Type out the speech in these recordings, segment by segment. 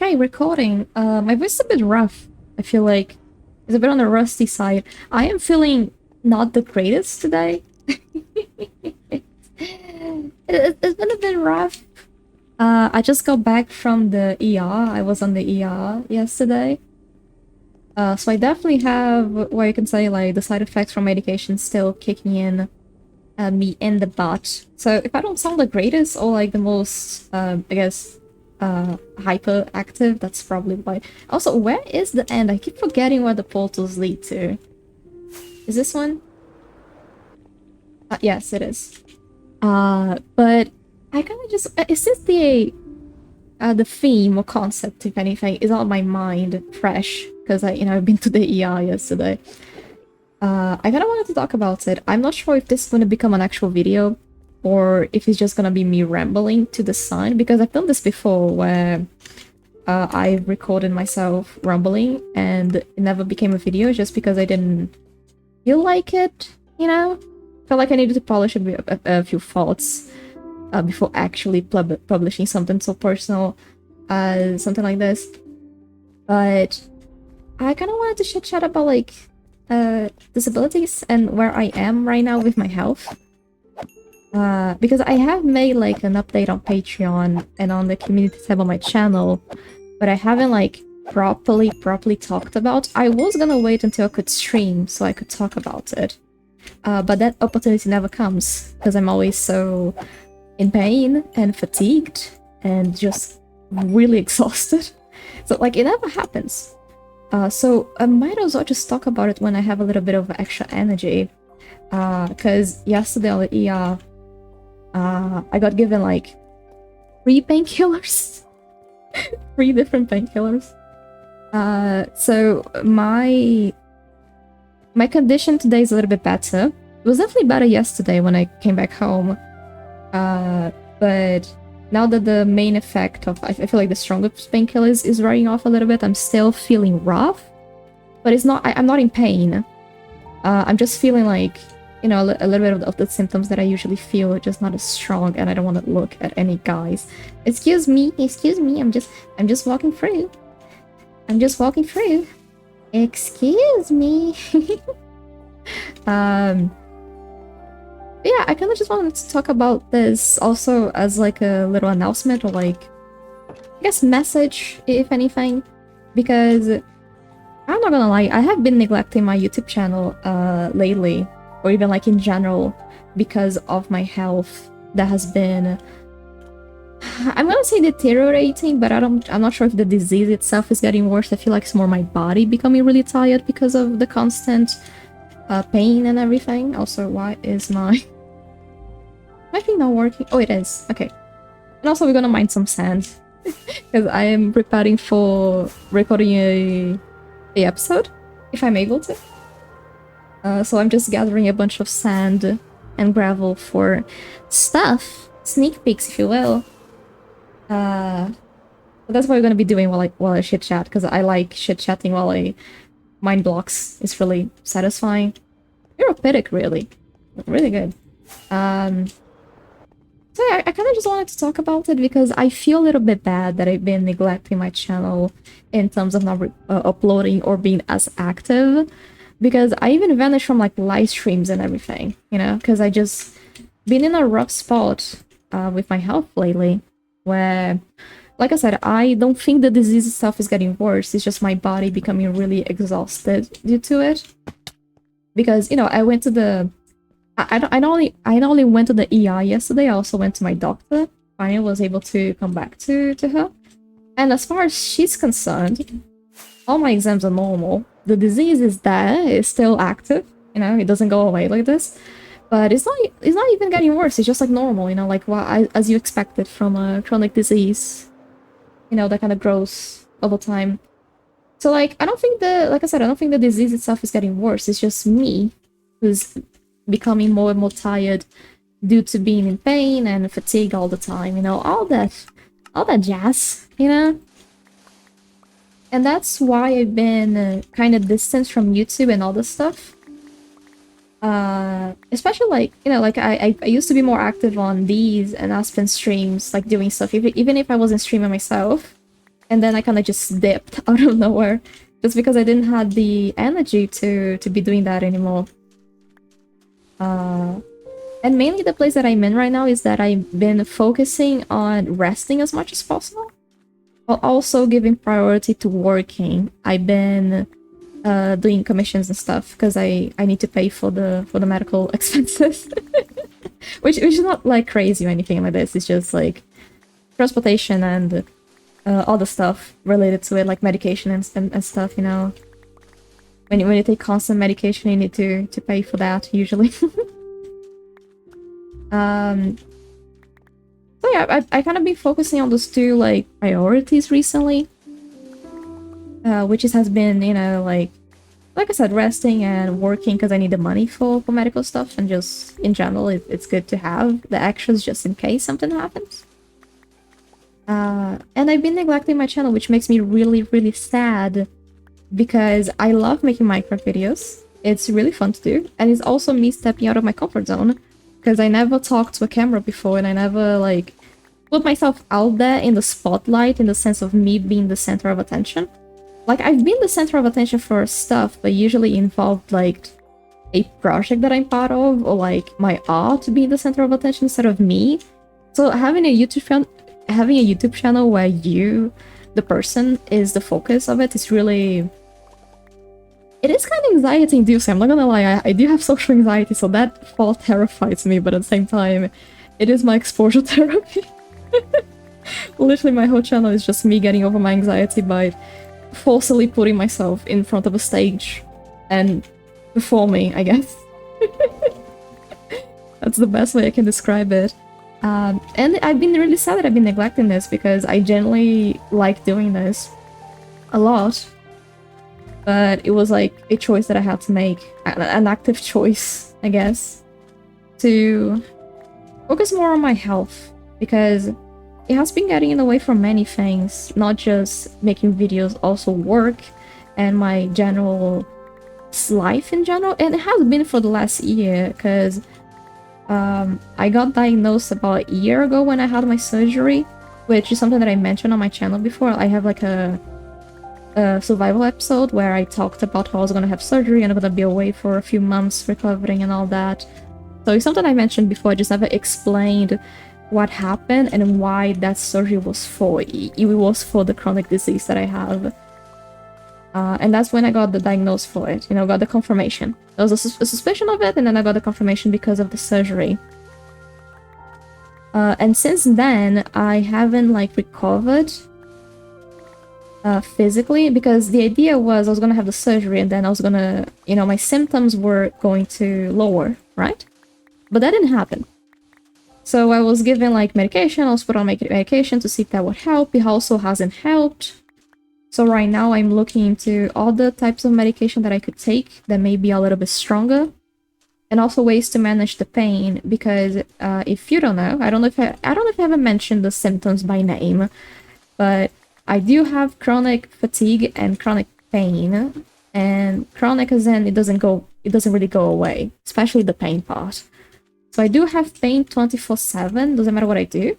Hey, recording. My voice is a bit rough. I feel like it's a bit on the rusty side. I am feeling not the greatest today. It's been a bit rough. I just got back from the ER. I was on the ER yesterday. So I definitely have what you can say, like, the side effects from medication still kicking in me in the butt. So if I don't sound the greatest or like the most, I guess, hyperactive, that's probably why. Also, where is the end? I keep forgetting where the portals lead to. Is this one? Yes, it is. But I kind of just is this the theme or concept, if anything, is on my mind fresh because I've been to the ER yesterday. I kind of wanted to talk about it. I'm not sure if this is going to become an actual video or if it's just going to be me rambling to the side, because I've done this before where I recorded myself rambling and it never became a video just because I didn't feel like it, Felt like I needed to polish a few thoughts before actually publishing something so personal as something like this. But I kind of wanted to chat about, like, disabilities and where I am right now with my health. Because I have made, like, an update on Patreon and on the community tab on my channel, but I haven't, like, properly talked about. I was gonna wait until I could stream so I could talk about it. But that opportunity never comes, because I'm always so in pain and fatigued and just really exhausted. So, like, it never happens. So I might as well just talk about it when I have a little bit of extra energy. Because yesterday on the ER, I got given, like, 3 painkillers. 3 different painkillers. So my condition today is a little bit better. It was definitely better yesterday when I came back home. But now that the main effect of, I feel like the strongest painkiller is wearing off a little bit, I'm still feeling rough. But it's not, I'm not in pain. I'm just feeling like, a little bit of the symptoms that I usually feel, just not as strong, and I don't want to look at any guys. Excuse me, I'm just walking through. I'm just walking through. Excuse me. Yeah, I kind of just wanted to talk about this also as, like, a little announcement, or, like, I guess message, if anything, because I'm not gonna lie, I have been neglecting my YouTube channel lately, or even, like, in general, because of my health that has been, I'm gonna say, deteriorating, but I'm not sure if the disease itself is getting worse. I feel like it's more my body becoming really tired because of the constant pain and everything. Also, why is my thing not working? Oh, it is. Okay. And also, we're gonna mine some sand because I am preparing for recording a episode, if I'm able to. So I'm just gathering a bunch of sand and gravel for stuff, sneak peeks, if you will. But that's what we're gonna be doing while I chit chat, because I like chit chatting while I mine blocks. It's really satisfying. Therapeutic, really good. So yeah, I kind of just wanted to talk about it because I feel a little bit bad that I've been neglecting my channel in terms of not uploading or being as active, because I even vanished from, like, live streams and everything, because I just been in a rough spot with my health lately, where, like I said, I don't think the disease itself is getting worse. It's just my body becoming really exhausted due to it. Because, I went to the... I not only went to the ER yesterday, I also went to my doctor. I was able to come back to her. And as far as she's concerned, all my exams are normal. The disease is there, it's still active, it doesn't go away like this. But it's not even getting worse, it's just, like, normal, like, as you expected from a chronic disease, that kind of grows over time. So, like, I don't think the disease itself is getting worse. It's just me who's becoming more and more tired due to being in pain and fatigue all the time, all that jazz, And that's why I've been kind of distanced from YouTube and all this stuff. Especially, like, like, I used to be more active on these and Aspen streams, like, doing stuff, even if I wasn't streaming myself. and then I kind of just dipped out of nowhere, just because I didn't have the energy to be doing that anymore. And mainly the place that I'm in right now is that I've been focusing on resting as much as possible, while also giving priority to working. I've been doing commissions and stuff because I need to pay for the medical expenses, which is not like crazy or anything like this. It's just like transportation and all the stuff related to it, like medication and stuff. You know, when you take constant medication, you need to pay for that usually. So yeah, I kind of been focusing on those two like priorities recently, which has been, you know, like I said, resting and working because I need the money for medical stuff, and just in general, it's good to have the extras just in case something happens. And I've been neglecting my channel, which makes me really, really sad, because I love making Minecraft videos. It's really fun to do, and it's also me stepping out of my comfort zone, because I never talked to a camera before, and I never, like, put myself out there in the spotlight in the sense of me being the center of attention. Like, I've been the center of attention for stuff, but usually involved, like, a project that I'm part of, or, like, my art being the center of attention instead of me. So having a YouTube channel where you, the person, is the focus of it is really... It is kind of anxiety-inducing, I'm not gonna lie, I do have social anxiety, so that thought terrifies me, but at the same time, it is my exposure therapy. Literally, my whole channel is just me getting over my anxiety by forcibly putting myself in front of a stage and performing, I guess. That's the best way I can describe it. And I've been really sad that I've been neglecting this, because I genuinely like doing this a lot. But it was like a choice that I had to make, an active choice, I guess, to focus more on my health, because it has been getting in the way from many things, not just making videos, also work and my general life in general. And it has been for the last year, because I got diagnosed about a year ago when I had my surgery, which is something that I mentioned on my channel before. I have like a survival episode where I talked about how I was gonna have surgery and I'm gonna be away for a few months recovering and all that. So it's something I mentioned before, I just never explained what happened and why that surgery was for. It was for the chronic disease that I have. And that's when I got the diagnosis for it, you know, got the confirmation. There was a suspicion of it, and then I got the confirmation because of the surgery. And since then, I haven't, like, recovered physically, because the idea was I was gonna have the surgery and then I was gonna, you know, my symptoms were going to lower, right? But that didn't happen. So I was given, like, medication, I was put on medication to see if that would help. It also hasn't helped. So right now I'm looking into all the types of medication that I could take that may be a little bit stronger, and also ways to manage the pain, because if you don't know, I don't know if I haven't mentioned the symptoms by name, but I do have chronic fatigue and chronic pain, and chronic as in it doesn't really go away, especially the pain part. So I do have pain 24/7, doesn't matter what I do.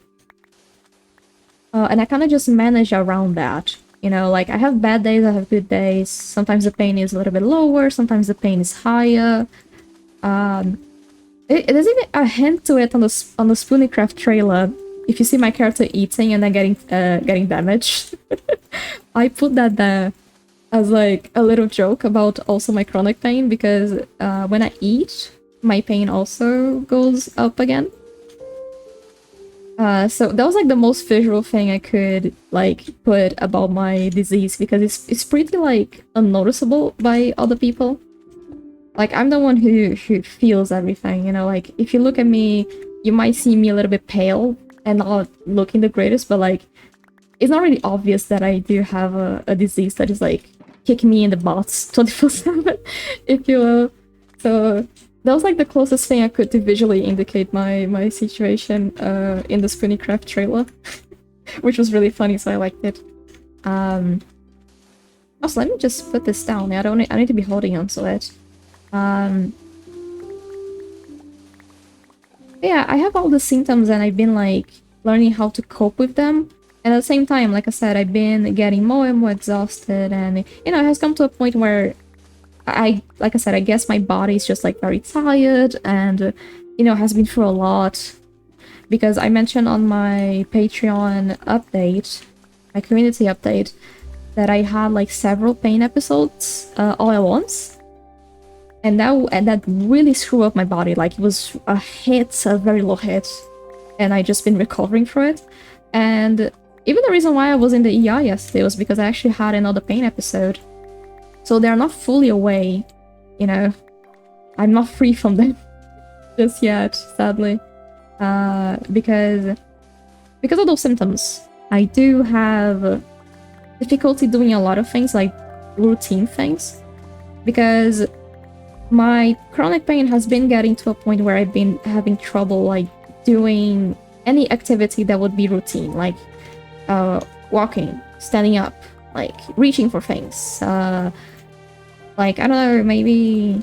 And I kind of just manage around that. You know, like, I have bad days, I have good days. Sometimes the pain is a little bit lower, sometimes the pain is higher. There's even a hint to it on the Spoonicraft trailer. If you see my character eating and then getting damaged, I put that there as, like, a little joke about also my chronic pain, because when I eat, my pain also goes up again. So that was, like, the most visual thing I could, like, put about my disease, because it's pretty, like, unnoticeable by other people. Like, I'm the one who feels everything, you know, like, if you look at me, you might see me a little bit pale and not looking the greatest, but, like, it's not really obvious that I do have a disease that is, like, kicking me in the butts 24/7, if you will. So that was, like, the closest thing I could to visually indicate my situation in the Spoonicraft trailer, which was really funny, so I liked it. Also, let me just put this down. I need to be holding on to it. Yeah, I have all the symptoms, and I've been, like, learning how to cope with them. And at the same time, like I said, I've been getting more and more exhausted, and it has come to a point where like I said, I guess my body's just like very tired and has been through a lot. Because I mentioned on my Patreon update, my community update, that I had like several pain episodes all at once. And that really screwed up my body. Like, it was a very low hit. And I just been recovering from it. And even the reason why I was in the ER yesterday was because I actually had another pain episode. So they're not fully away, I'm not free from them just yet, sadly. Because of those symptoms, I do have difficulty doing a lot of things, like routine things. Because my chronic pain has been getting to a point where I've been having trouble, like, doing any activity that would be routine, like walking, standing up, like reaching for things, like, I don't know, maybe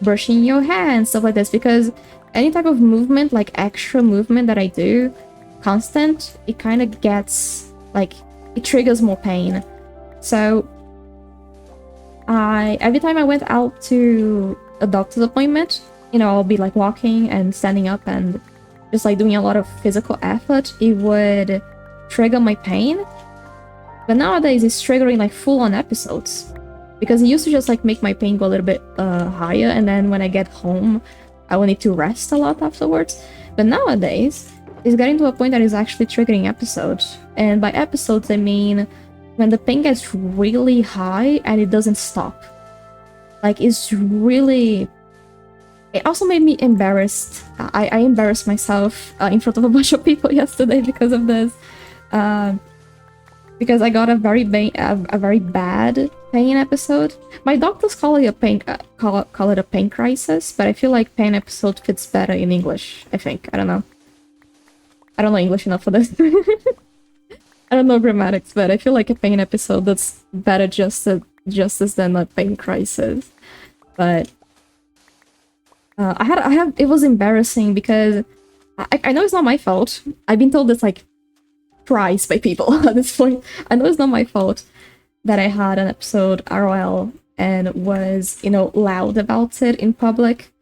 brushing your hair and stuff like this, because any type of movement, like extra movement that I do, constant, it kind of gets, like, it triggers more pain. So every time I went out to a doctor's appointment, I'll be like walking and standing up and just like doing a lot of physical effort, it would trigger my pain. But nowadays it's triggering like full-on episodes, because it used to just like make my pain go a little bit higher, and then when I get home I will need to rest a lot afterwards. But nowadays it's getting to a point that is actually triggering episodes. And by episodes I mean when the pain gets really high and it doesn't stop. Like, it's really... It also made me embarrassed. I embarrassed myself in front of a bunch of people yesterday because of this. Because I got a very bad pain episode. My doctors call it a pain call it a pain crisis, but I feel like pain episode fits better in English, I think. I don't know. I don't know English enough for this. I don't know grammatics, but I feel like a pain episode that's better justice than a pain crisis. But it was embarrassing because I know it's not my fault. I've been told this like twice by people at this point. I know it's not my fault that I had an episode ROL and was, loud about it in public.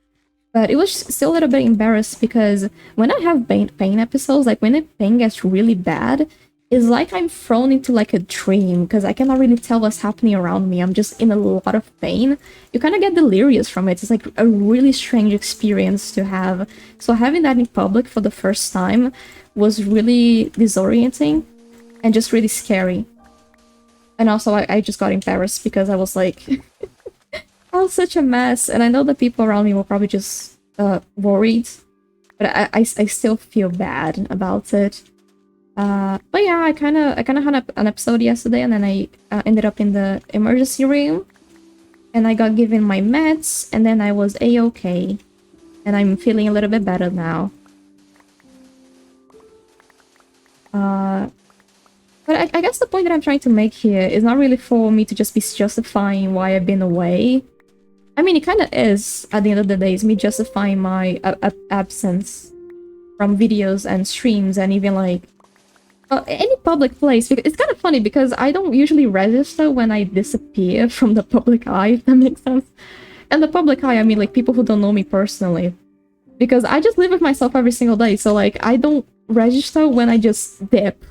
But it was still a little bit embarrassed because when I have pain episodes, like when the pain gets really bad, it's like I'm thrown into like a dream because I cannot really tell what's happening around me. I'm just in a lot of pain. You kind of get delirious from it. It's like a really strange experience to have. So having that in public for the first time was really disorienting and just really scary. And also I just got embarrassed because I was like, I was such a mess. And I know the people around me were probably just worried, but I still feel bad about it. But yeah, I kind of had an episode yesterday, and then I ended up in the emergency room, and I got given my meds, and then I was a-okay, and I'm feeling a little bit better now. But I guess the point that I'm trying to make here is not really for me to just be justifying why I've been away. I mean, it kind of is, at the end of the day, it's me justifying my absence from videos and streams and even like any public place. It's kind of funny because I don't usually register when I disappear from the public eye, if that makes sense. And the public eye, I mean like people who don't know me personally. Because I just live with myself every single day, so like I don't register when I just dip.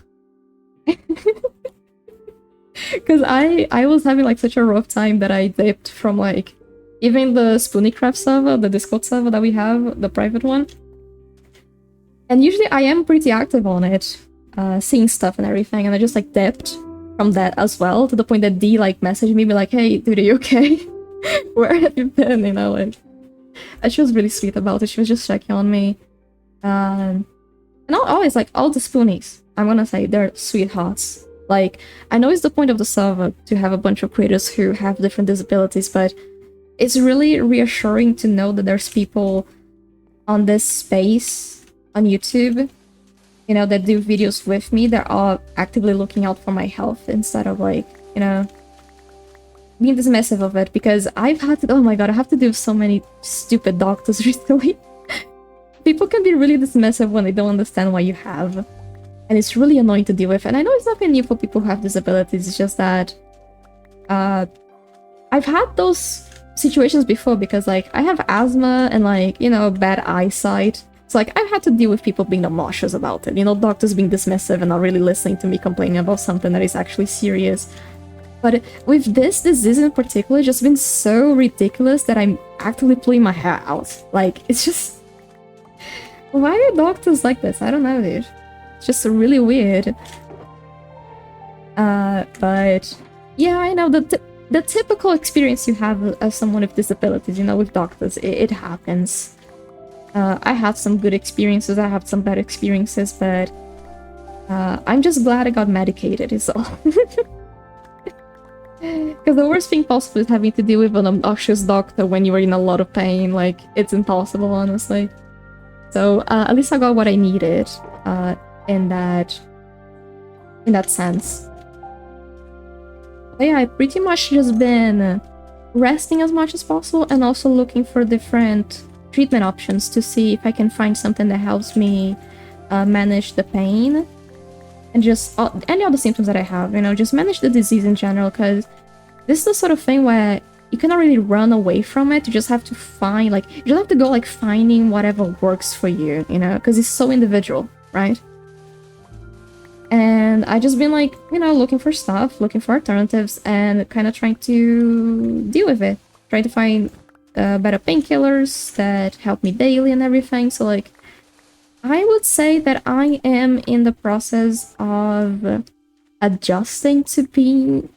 Because I was having like such a rough time that I dipped from like even the Spoonicraft server, the Discord server that we have, the private one. And usually I am pretty active on it, seeing stuff and everything, and I just like dipped from that as well, to the point that D like messaged me, be like, hey dude, are you okay? Where have you been, like. And she was really sweet about it. She was just checking on me. And always like all the Spoonies, I'm gonna say, they're sweethearts. Like, I know it's the point of the server to have a bunch of creators who have different disabilities, but it's really reassuring to know that there's people on this space on YouTube, that do videos with me that are actively looking out for my health instead of like, being dismissive of it. Because I've had to, oh my god, I have to do so many stupid doctors recently. People can be really dismissive when they don't understand what you have. And it's really annoying to deal with. And I know it's nothing new for people who have disabilities, it's just that I've had those situations before because, like, I have asthma and, like, you know, bad eyesight. So, like, I've had to deal with people being obnoxious about it. You know, doctors being dismissive and not really listening to me complaining about something that is actually serious. But with this disease in particular, it's just been so ridiculous that I'm actively pulling my hair out. Like, it's just... Why are doctors like this? I don't know, dude. It's just really weird. But... Yeah, I know, the typical experience you have as someone with disabilities, you know, with doctors, it happens. I had some good experiences, I have some bad experiences, but I'm just glad I got medicated, is all. Because the worst thing possible is having to deal with an obnoxious doctor when you are in a lot of pain. Like, it's impossible, honestly. So, at least I got what I needed, in that sense. But yeah, I pretty much just been resting as much as possible and also looking for different treatment options to see if I can find something that helps me manage the pain and just any other symptoms that I have, you know, just manage the disease in general, because this is the sort of thing where you cannot really run away from it. You just have to find, like, you just have to go, like, finding whatever works for you, you know, because it's so individual, right? And I just been, like, you know, looking for stuff, looking for alternatives, and kind of trying to deal with it. Trying to find better painkillers that help me daily and everything. So, like, I would say that I am in the process of adjusting to being...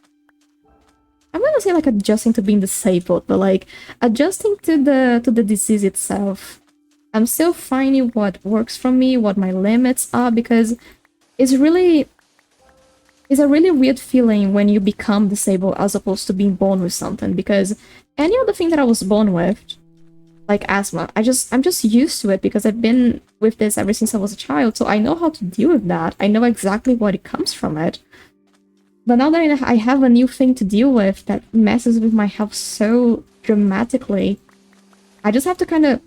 I'm gonna say, like, adjusting to being disabled, but, like, adjusting to the disease itself. I'm still finding what works for me, what my limits are, because it's a really weird feeling when you become disabled as opposed to being born with something, because any other thing that I was born with, like asthma, I'm just used to it because I've been with this ever since I was a child, so I know how to deal with that. I know exactly what it comes from it. But now that I have a new thing to deal with that messes with my health so dramatically, I just have to kind of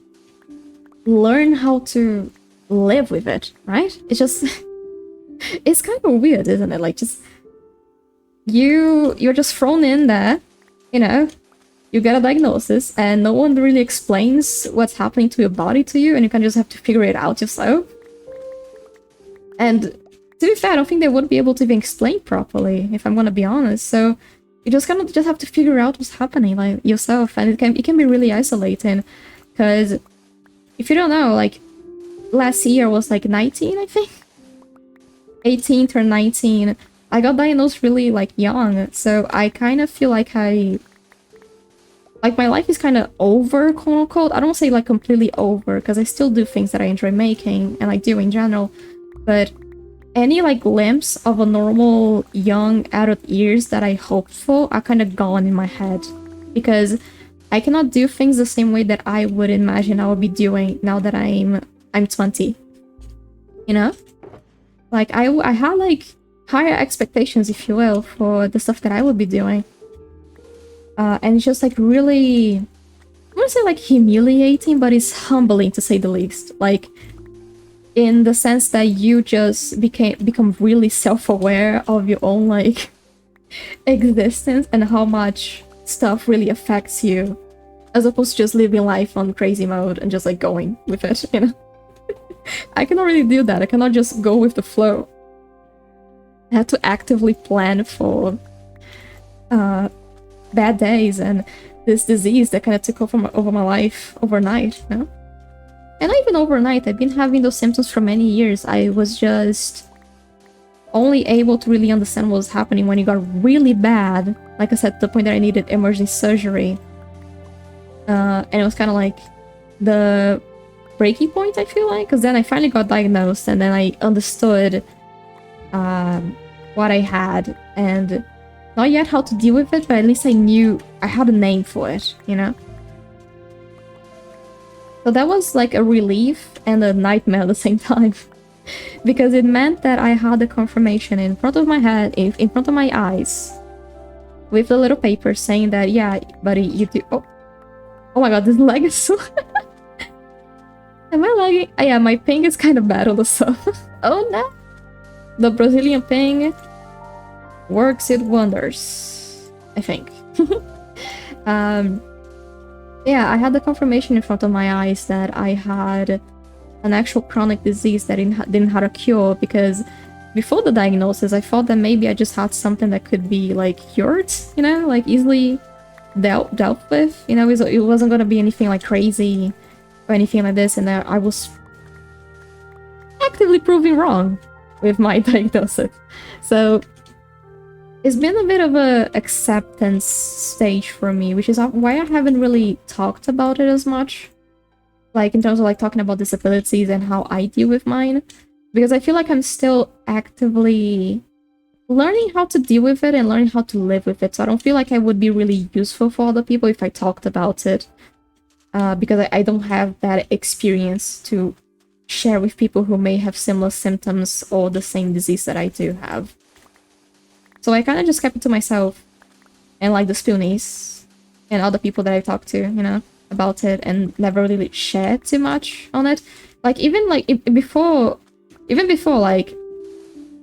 learn how to live with it, right? It's just... It's kind of weird, isn't it? Like, just... You're just thrown in there, you know? You get a diagnosis, and no one really explains what's happening to your body to you, and you can just have to figure it out yourself. And to be fair, I don't think they would be able to even explain properly, if I'm gonna be honest. So you just kind of just have to figure out what's happening, like, yourself, and it can be really isolating. Because if you don't know, like, last year was like 19, I think. 18 turned 19. I got diagnosed really, like, young, so I kind of feel like my life is kind of over, quote unquote. I don't say, like, completely over, because I still do things that I enjoy making, and I do in general, but any, like, glimpse of a normal young adult years that I hoped for are kind of gone in my head, because I cannot do things the same way that I would imagine I would be doing now that I'm 20, you know? Like, I had, like, higher expectations, if you will, for the stuff that I would be doing. And it's just, like, really... I wouldn't say, like, humiliating, but it's humbling, to say the least. Like, in the sense that you just become really self-aware of your own, like, existence and how much stuff really affects you, as opposed to just living life on crazy mode and just, like, going with it, you know? I cannot really do that. I cannot just go with the flow. I had to actively plan for bad days and this disease that kind of took over my life overnight, you know? And not even overnight. I've been having those symptoms for many years. I was just only able to really understand what was happening when it got really bad. Like I said, to the point that I needed emergency surgery. And it was kind of like the breaking point, I feel like, because then I finally got diagnosed and then I understood what I had, and not yet how to deal with it, but at least I knew I had a name for it, you know? So that was like a relief and a nightmare at the same time, because it meant that I had the confirmation in front of my head, in front of my eyes, with the little paper saying that, yeah, buddy, you do... Oh my god, this leg is so... Am I lagging? Oh, yeah, my ping is kind of bad on the sub. Oh no! the Brazilian thing works it wonders, I think. Yeah, I had the confirmation in front of my eyes that I had an actual chronic disease that didn't have a cure, because before the diagnosis, I thought that maybe I just had something that could be, like, cured, you know, like, easily dealt with, you know, it wasn't gonna be anything, like, crazy or anything like this, and I was actively proving wrong with my diagnosis. So it's been a bit of a acceptance stage for me, which is why I haven't really talked about it as much. Like, in terms of, like, talking about disabilities and how I deal with mine. Because I feel like I'm still actively learning how to deal with it and learning how to live with it. So I don't feel like I would be really useful for other people if I talked about it. Because I don't have that experience to share with people who may have similar symptoms or the same disease that I do have. So I kind of just kept it to myself and, like, the Spoonies and other people that I talked to, you know, about it, and never really shared too much on it. Like, even, like, before, like,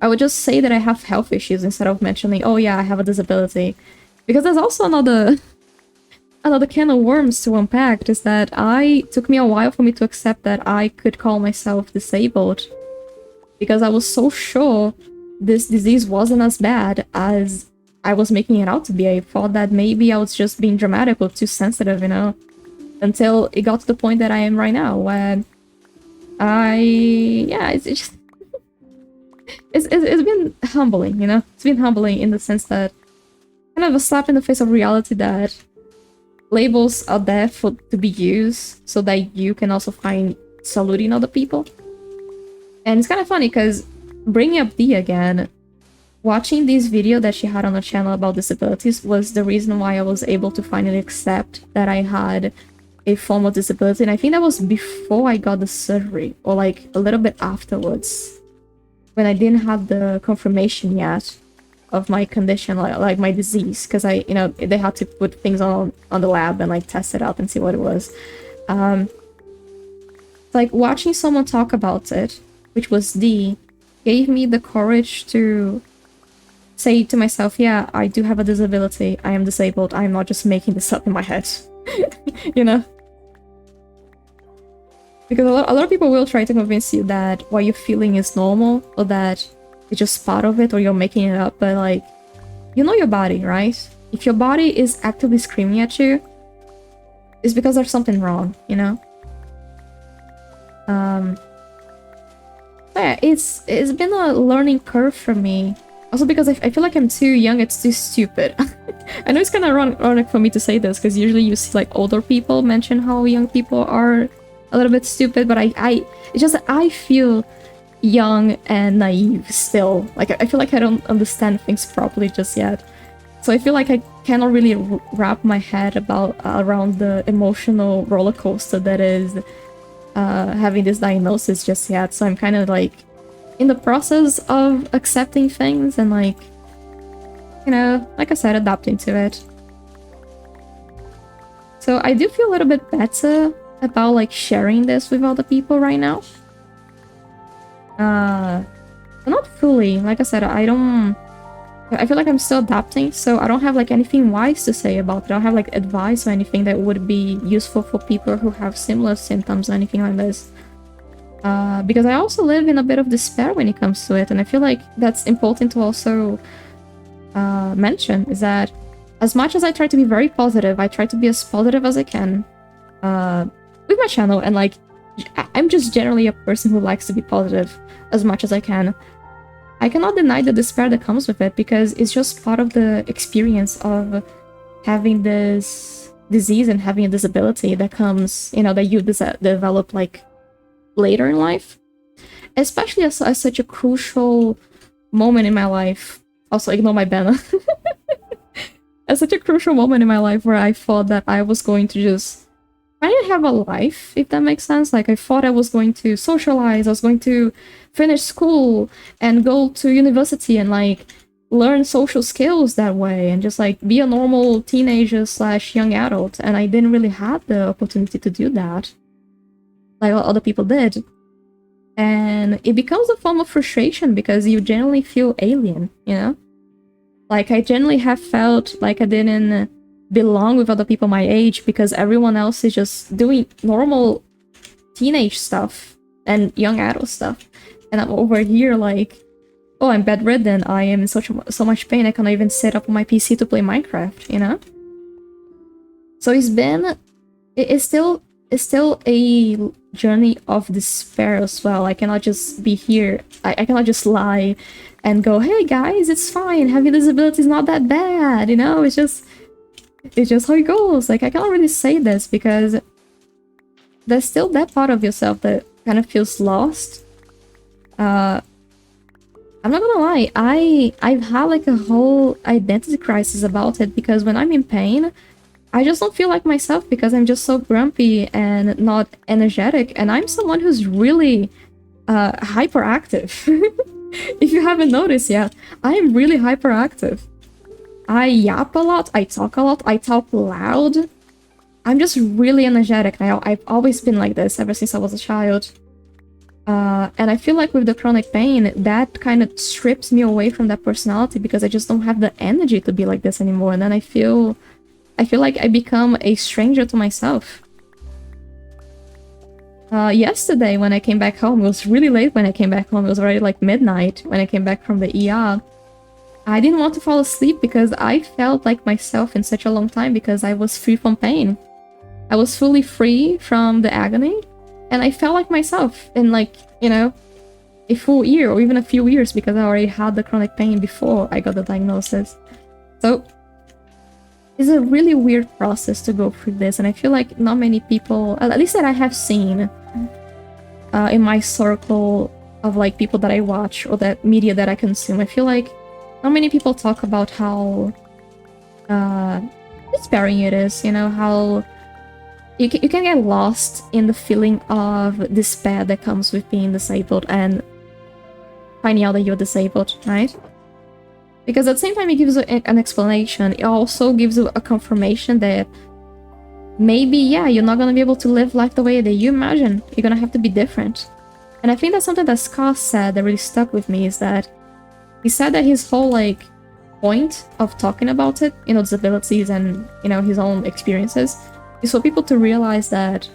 I would just say that I have health issues instead of mentioning, oh yeah, I have a disability. Because there's also another can of worms to unpack, is that took me a while for me to accept that I could call myself disabled. Because I was so sure this disease wasn't as bad as I was making it out to be. I thought that maybe I was just being dramatic or too sensitive, you know? Until it got to the point that I am right now, where it's just... it's been humbling, you know? It's been humbling in the sense that kind of a slap in the face of reality that labels are there to be used so that you can also find saluting other people. And it's kind of funny because bringing up Dee again, watching this video that she had on her channel about disabilities was the reason why I was able to finally accept that I had a form of disability. And I think that was before I got the surgery, or like a little bit afterwards, when I didn't have the confirmation yet of my condition, like my disease, because they had to put things on the lab and like test it out and see what it was. Like watching someone talk about it, which was Dee, gave me the courage to say to myself, yeah, I do have a disability, I am disabled, I'm not just making this up in my head. You know? Because a lot of people will try to convince you that what you're feeling is normal, or that it's just part of it, or you're making it up, but like, you know your body, right? If your body is actively screaming at you, it's because there's something wrong, you know? Yeah, it's been a learning curve for me. Also because I feel like I'm too young, it's too stupid. I know it's kind of ironic for me to say this, because usually you see like older people mention how young people are a little bit stupid, but it's just that I feel young and naive still. Like, I feel like I don't understand things properly just yet. So I feel like I cannot really wrap my head around the emotional roller coaster that is having this diagnosis just yet. So I'm kind of like in the process of accepting things and like, you know, like I said, adapting to it. So I do feel a little bit better about like sharing this with other people right now. Not fully. Like I said, I feel like I'm still adapting, so I don't have like anything wise to say about it. I don't have like advice or anything that would be useful for people who have similar symptoms or anything like this. Because I also live in a bit of despair when it comes to it, and I feel like that's important to also mention, is that as much as I try to be very positive, I try to be as positive as I can with my channel, and like I'm just generally a person who likes to be positive as much as I can. I cannot deny the despair that comes with it, because it's just part of the experience of having this disease and having a disability that comes, you know, that you develop like later in life. Especially as such a crucial moment in my life. Also, ignore my banner. At such a crucial moment in my life where I thought that I was going to just kind of have a life, if that makes sense. Like, I thought I was going to socialize, I was going to finish school and go to university and like learn social skills that way and just like be a normal teenager / young adult, and I didn't really have the opportunity to do that like other people did. And it becomes a form of frustration because you generally feel alien, you know? Like, I generally have felt like I didn't belong with other people my age because everyone else is just doing normal teenage stuff and young adult stuff. And I'm over here like, oh, I'm bedridden, I am in so much pain, I cannot even set up my PC to play Minecraft, you know? So it's still a journey of despair as well. I cannot just be here, I cannot just lie and go, hey guys, it's fine, having disability is not that bad, you know? It's just how it goes. Like, I cannot really say this because there's still that part of yourself that kind of feels lost. I'm not gonna lie, I've had like a whole identity crisis about it because when I'm in pain, I just don't feel like myself because I'm just so grumpy and not energetic, and I'm someone who's really hyperactive. If you haven't noticed yet, I am really hyperactive. I yap a lot, I talk loud. I'm just really energetic now. I've always been like this ever since I was a child. And I feel like with the chronic pain, that kind of strips me away from that personality because I just don't have the energy to be like this anymore. And then I feel like I become a stranger to myself. Yesterday when I came back home, it was really late when I came back home. It was already like midnight when I came back from the ER. I didn't want to fall asleep because I felt like myself in such a long time because I was free from pain. I was fully free from the agony, and I felt like myself in, like, you know, a full year or even a few years because I already had the chronic pain before I got the diagnosis. So it's a really weird process to go through this, and I feel like not many people, at least that I have seen in my circle of like people that I watch or that media that I consume, I feel like not many people talk about how despairing it is, you know, how you can get lost in the feeling of despair that comes with being disabled and finding out that you're disabled, right? Because at the same time it gives you an explanation, it also gives you a confirmation that maybe, yeah, you're not gonna be able to live life the way that you imagine. You're gonna have to be different. And I think that's something that Scott said that really stuck with me, is that he said that his whole, like, point of talking about it, you know, disabilities and, you know, his own experiences, is for people to realize that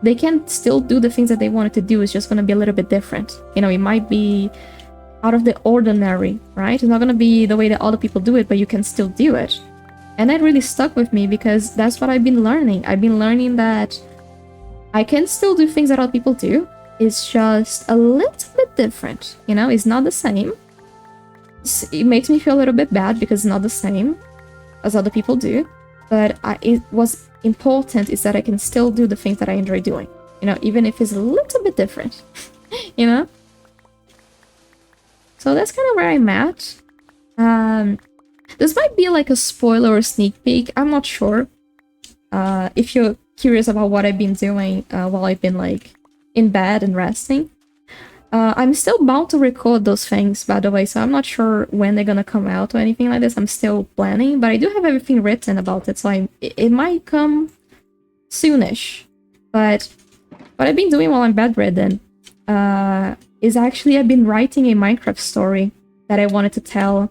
they can still do the things that they wanted to do. It's just going to be a little bit different. You know, it might be out of the ordinary, right? It's not going to be the way that other people do it, but you can still do it. And that really stuck with me because that's what I've been learning. I've been learning that I can still do things that other people do. It's just a little bit different, you know? It's not the same. It makes me feel a little bit bad because it's not the same as other people do. But it was important is that I can still do the things that I enjoy doing, you know, even if it's a little bit different, you know? So that's kind of where I'm at. This might be like a spoiler or sneak peek, I'm not sure. If you're curious about what I've been doing while I've been like in bed and resting. I'm still bound to record those things, by the way, so I'm not sure when they're gonna come out or anything like this. I'm still planning, but I do have everything written about it, so it might come soonish. But what I've been doing while I'm bedridden is actually I've been writing a Minecraft story that I wanted to tell,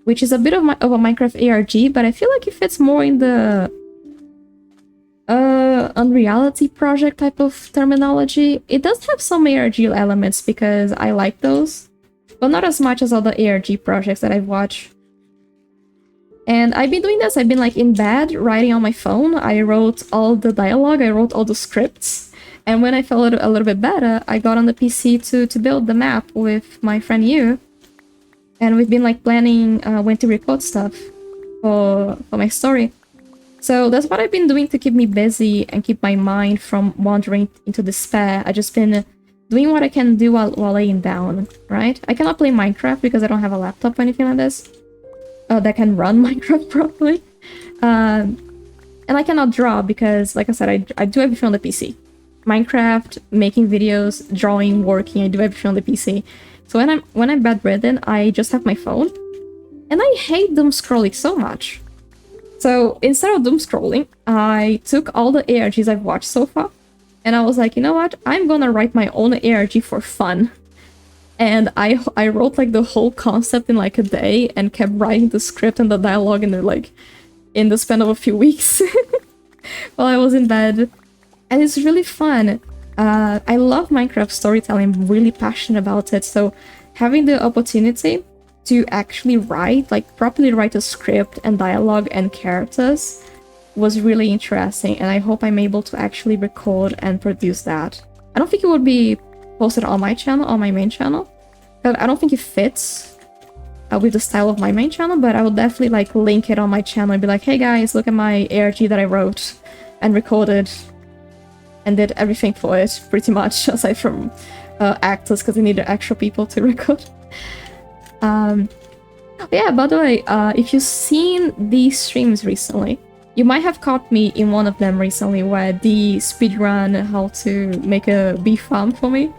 which is a bit of a Minecraft ARG, but I feel like it fits more in the Unreality project type of terminology. It does have some ARG elements because I like those, but not as much as other ARG projects that I've watched. And I've been doing this, I've been like in bed, writing on my phone. I wrote all the dialogue, I wrote all the scripts, and when I felt a little bit better, I got on the PC to build the map with my friend Yu. And we've been like planning when to record stuff for my story. So that's what I've been doing to keep me busy and keep my mind from wandering into despair. I've just been doing what I can do while laying down, right? I cannot play Minecraft because I don't have a laptop or anything like this that can run Minecraft properly. And I cannot draw because, like I said, I do everything on the PC. Minecraft, making videos, drawing, working, I do everything on the PC. So when I'm bedridden, I just have my phone. And I hate doom scrolling so much. So instead of doom scrolling, I took all the ARGs I've watched so far, And I was like, you know what? I'm gonna write my own ARG for fun. And I wrote like the whole concept in like a day and kept writing the script and the dialogue in the span of a few weeks while I was in bed. And it's really fun. I love Minecraft storytelling. I'm really passionate about it. So having the opportunity to actually write, like properly write a script and dialogue and characters was really interesting, and I hope I'm able to actually record and produce that. I don't think it would be posted on my channel, on my main channel, because I don't think it fits with the style of my main channel, but I will definitely like link it on my channel and be like, hey guys, look at my ARG that I wrote and recorded and did everything for it, pretty much, aside from actors, because I needed actual people to record. Yeah, by the way, if you've seen these streams recently, you might have caught me in one of them recently where the speedrun how to make a bee farm for me.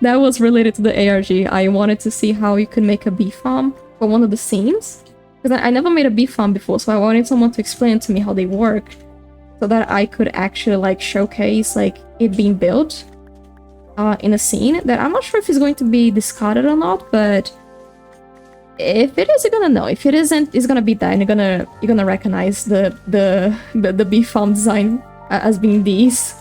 That was related to the ARG. I wanted to see how you could make a bee farm for one of the scenes. Because I never made a bee farm before, so I wanted someone to explain to me how they work, so that I could actually like showcase like it being built in a scene that I'm not sure if it's going to be discarded or not, but if it is, you're gonna know. If it isn't, it's gonna be there, and you're gonna recognize the bee farm design as being these.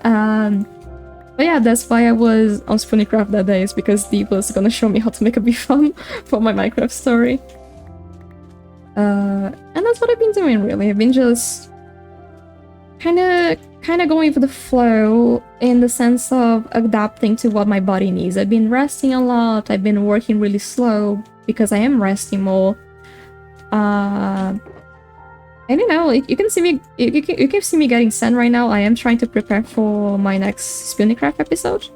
But yeah, that's why I was on Spoonicraft that day, is because Dee was gonna show me how to make a bee farm for my Minecraft story. And that's what I've been doing, really. I've been just kind of going with the flow in the sense of adapting to what my body needs. I've been resting a lot. I've been working really slow because I am resting more. And you know, you can see me. You can see me getting sent right now. I am trying to prepare for my next Spoonicraft episode,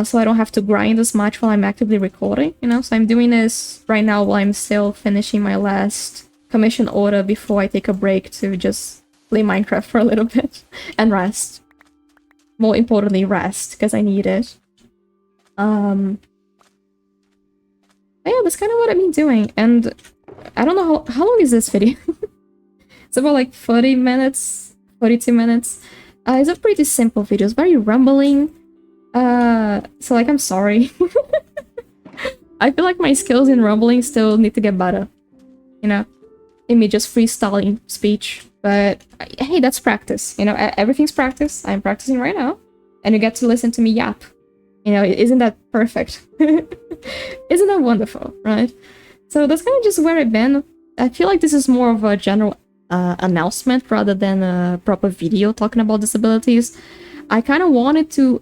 so I don't have to grind as much while I'm actively recording. You know, so I'm doing this right now while I'm still finishing my last commission order before I take a break to just play Minecraft for a little bit and rest. More importantly, rest, because I need it. But yeah, that's kind of what I've been doing, and I don't know how long is this video. It's about like 40 minutes, 42 minutes. It's a pretty simple video. It's very rumbling. So like, I'm sorry. I feel like my skills in rumbling still need to get better. You know? In me just freestyling speech. But hey, that's practice. You know, everything's practice. I'm practicing right now. And you get to listen to me yap. You know, isn't that perfect? Isn't that wonderful, right? So that's kind of just where I've been. I feel like this is more of a general announcement rather than a proper video talking about disabilities. I kind of wanted to,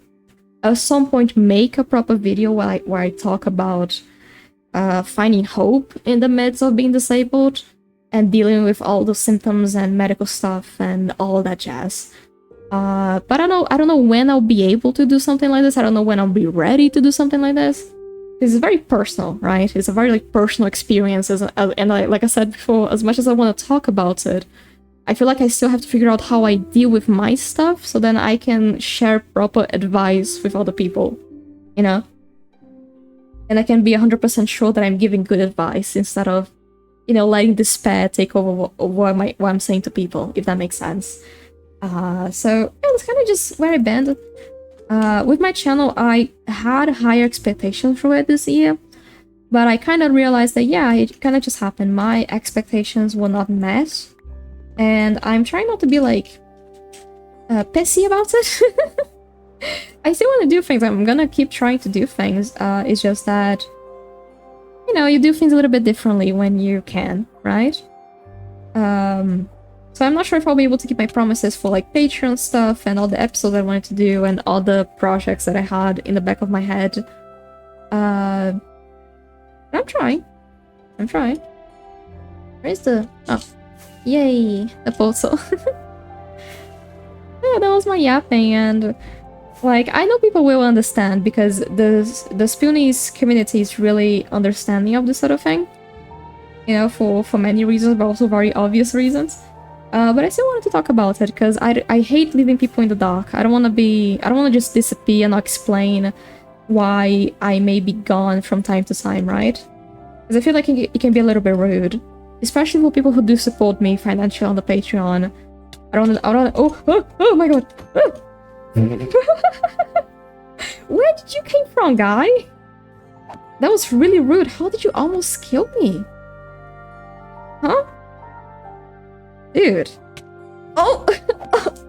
at some point, make a proper video where I talk about finding hope in the midst of being disabled and dealing with all the symptoms and medical stuff and all that jazz. But I don't know when I'll be able to do something like this. I don't know when I'll be ready to do something like this. It's very personal, right? It's a very like personal experience, and like I said before, as much as I want to talk about it, I feel like I still have to figure out how I deal with my stuff, so then I can share proper advice with other people, you know? And I can be 100% sure that I'm giving good advice instead of, you know, letting despair take over what I'm saying to people, if that makes sense. So yeah, that's kind of just where I've been. With my channel, I had higher expectations for it this year, but I kind of realized that, yeah, it kind of just happened. My expectations were not met, and I'm trying not to be, like, pissy about it. I still want to do things. I'm gonna keep trying to do things. It's just that, you know, you do things a little bit differently when you can, right? So I'm not sure if I'll be able to keep my promises for like Patreon stuff and all the episodes I wanted to do and all the projects that I had in the back of my head. I'm trying. Where's the... Oh. Yay! The portal. Yeah, that was my yapping, and like, I know people will understand because the Spoonies community is really understanding of this sort of thing. You know, for many reasons, but also very obvious reasons. But I still wanted to talk about it because I hate leaving people in the dark. I don't want to just disappear and not explain why I may be gone from time to time, right? Because I feel like it can be a little bit rude, especially for people who do support me financially on the Patreon. I don't, oh my god. Where did you came from, guy? That was really rude. How did you almost kill me? Huh? Dude. Oh,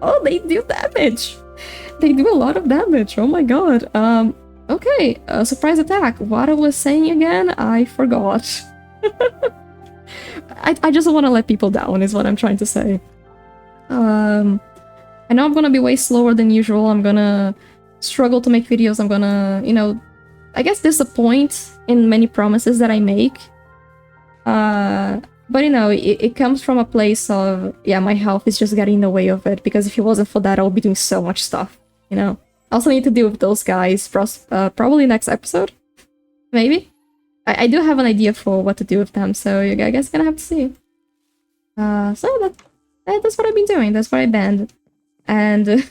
oh, they do damage. They do a lot of damage. Oh my god. Okay. Surprise attack. What I was saying again, I forgot. I just want to let people down, is what I'm trying to say. I know I'm gonna be way slower than usual. I'm gonna struggle to make videos. I'm gonna, you know, I guess disappoint in many promises that I make. But you know, it comes from a place of, yeah, my health is just getting in the way of it, because if it wasn't for that, I would be doing so much stuff, you know? I also need to deal with those guys, probably next episode, maybe? I do have an idea for what to do with them, so you guys gonna have to see. So that's what I've been doing, that's what I banned. And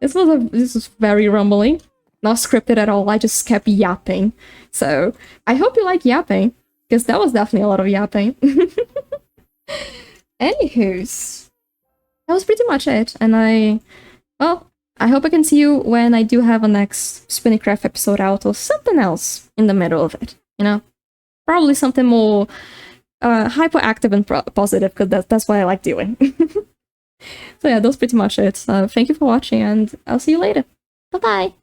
this was very rumbling, not scripted at all, I just kept yapping. So I hope you like yapping, because that was definitely a lot of yapping. Anywho's, that was pretty much it, and well, I hope I can see you when I do have a next Spinnicraft episode out, or something else in the middle of it, you know? Probably something more hyperactive and positive, because that's what I like doing. So yeah, that's pretty much it. Thank you for watching, and I'll see you later. Bye-bye!